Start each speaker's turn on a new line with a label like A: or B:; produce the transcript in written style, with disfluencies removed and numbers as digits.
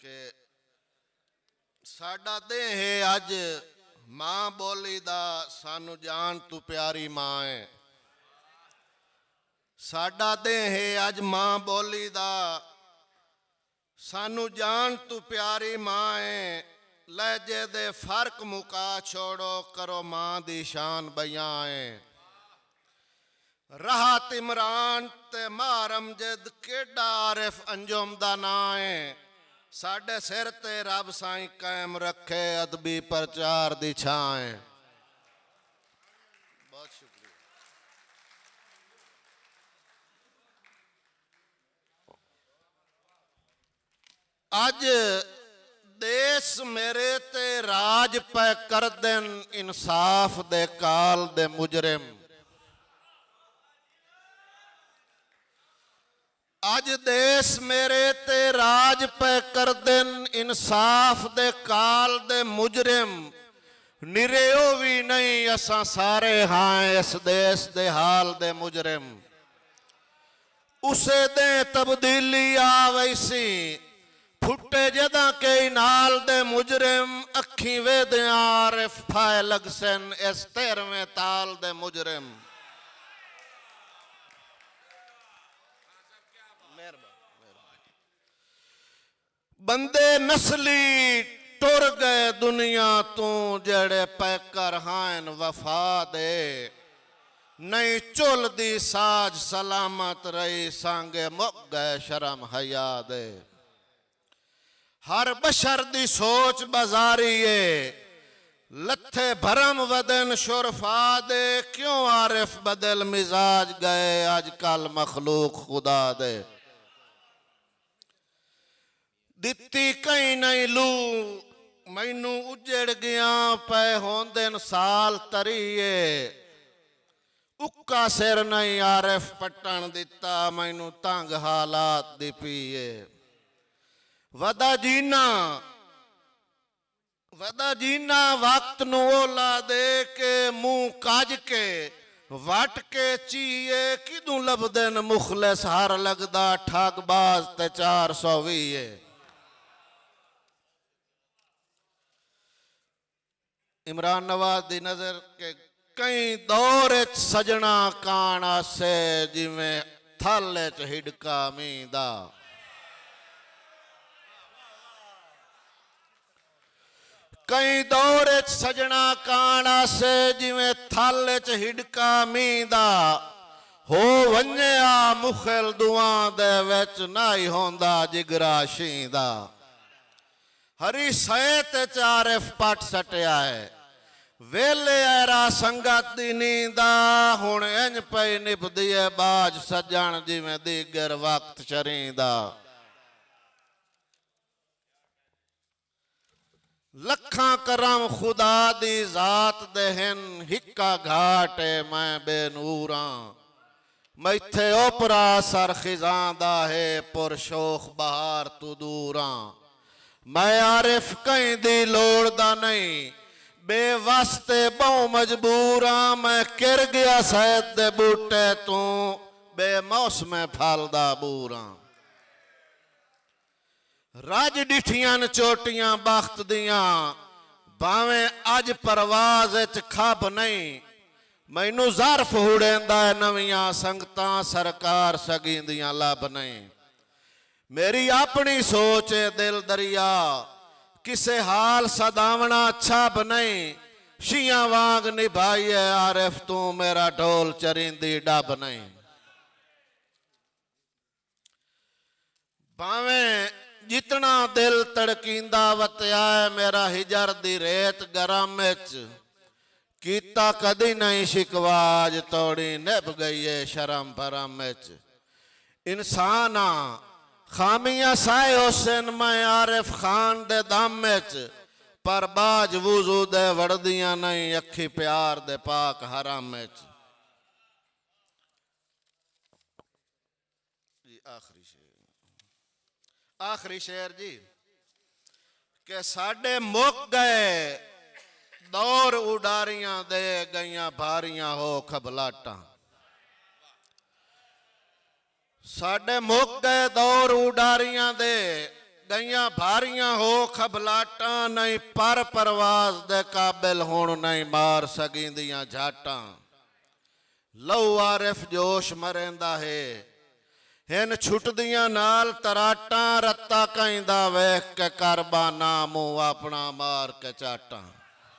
A: कि साडा देह अज मां बोली दा सानू जान तू प्यारी मां है। साडा देह अज मां बोली दा सानू जान तू प्यारी मां है। लहजे दे फर्क मुका छोड़ो करो मां दी शान बयां है। राहत इमरान ते मारम जिद केडा आरिफ अंजुम दा नां है। साडे सिर ते रब साईं कायम रखे अदबी प्रचार दी छां है। बहुत शुक्रिया। अज देश मेरे ते राज पै कर देन इंसाफ दे काल दे मुजरिम। अज देश मेरे ते राज पै कर देन इंसाफ दे काल दे मुजरिम। निरेओ भी नहीं असां सारे हाँ इस देश दे हाल दे मुजरिम। उसे दे तब्दीली आ वैसी फुटे जदा के नाल दे मुजरिम। अखी वेद आरिफ फाए लग सन इस 13वें ताल दे मुजरिम। बंदे नस्ली टुर गए दुनिया तू जड़े पैकर हान वफा दे। नहीं चुल दी साज सलामत रही सांगे मुक गए शर्म हया दे। हर बशर दी सोच बाजारी है लथे भरम वदन शुरफा दे। क्यों आरिफ बदल मिजाज गए अजकल मखलूक खुदा दे। दिती कहीं नहीं लू मैनू उजड़ गया पै होंदन साल तरीए। उक्का सिर नहीं आरिफ पट्टन दिता मैनू तंग हालात दी पीए। वदा जीना वक्त नू ओला दे के मुंह काज के वट के चीए। किदू लभदन मुखलिस हर लगदा ठगबाज ते 420। इमरान नवाज दी नजर के कई दौर सजना कान आसे जिमें थल च हिडका मींदा। कई दौर सजना कान आसे जिमें थल च हिडका मींदा। हो वन्या मुखल दुआ दे विच नाई होंदा जिगरा शींदा। हरी सैत चारिफ पट सटिया है वेले ऐरा संगत दी नींदा। हुण इंज पई निभदी है बाज सजण जिवें दीगर वक्त शरींदा। लखां करम खुदा दी जात देहन हिक्का घाट मैं बेनूरां। मैथे ओपरा सर खिजां दा है पुरशोख बहार तू दूरां। मैं आरिफ कहीं दी लोड़ दा नहीं बेवास्ते बहु मजबूरा। मैं किर गया सैद दे बूटे तू बेमौसमे फलदा बूरा। रज डिठियां चोटियां बख्त दियां भावें अज परवाज च खब नहीं। मैनू ज़र्फ हुड़ेंदा नवियां संगतां सरकार सगिंदियां लब नहीं। मेरी अपनी सोच है दिल दरिया किसे हाल सदावना अच्छा बनई। शिया वांग निभाइए आरिफ तू मेरा ढोल चरिंदी डब नहीं। भावें जितना दिल तड़कींदा वत्या है मेरा हिजर दी रेत गरम कीता कदी नहीं शिकवाज तोड़ी निभ गई है शर्म भरम। इंसाना खामियां साए हुसैन मैं आरिफ खान दे दम पर बाज वुजू दे वड़दियां नहीं अखी प्यार दे पाक हराम। जी आखिरी शेर जी के साडे मुक गए दौर उडारियां दे गईयां भारियां हो खबलाटा। साडे मुक गए दौर उडारियां दे ਗਈਆਂ ਭਾਰੀਆਂ ਹੋ ਖਬਲਾਟਾਂ, ਨਹੀਂ ਪਰ ਪਰਵਾਜ਼ ਦੇ ਕਾਬਿਲ ਹੁਣ ਨਹੀਂ ਮਾਰ ਸਕੀਂਦੀਆਂ ਝਾਟਾਂ। ਲਹੂ ਆਰਿਫ ਜੋਸ਼ ਮਰੇਂਦਾ ਹੈ, ਹਿਨ ਛੁੱਟਦੀਆਂ ਨਾਲ ਤਰਾਟਾਂ, ਰੱਤਾ ਕਹਿੰਦਾ ਵੇਖ ਕੇ ਕਰਬਾਨਾ ਮੂੰਹ ਆਪਣਾ ਮਾਰ ਕੇ ਚਾਟਾਂ।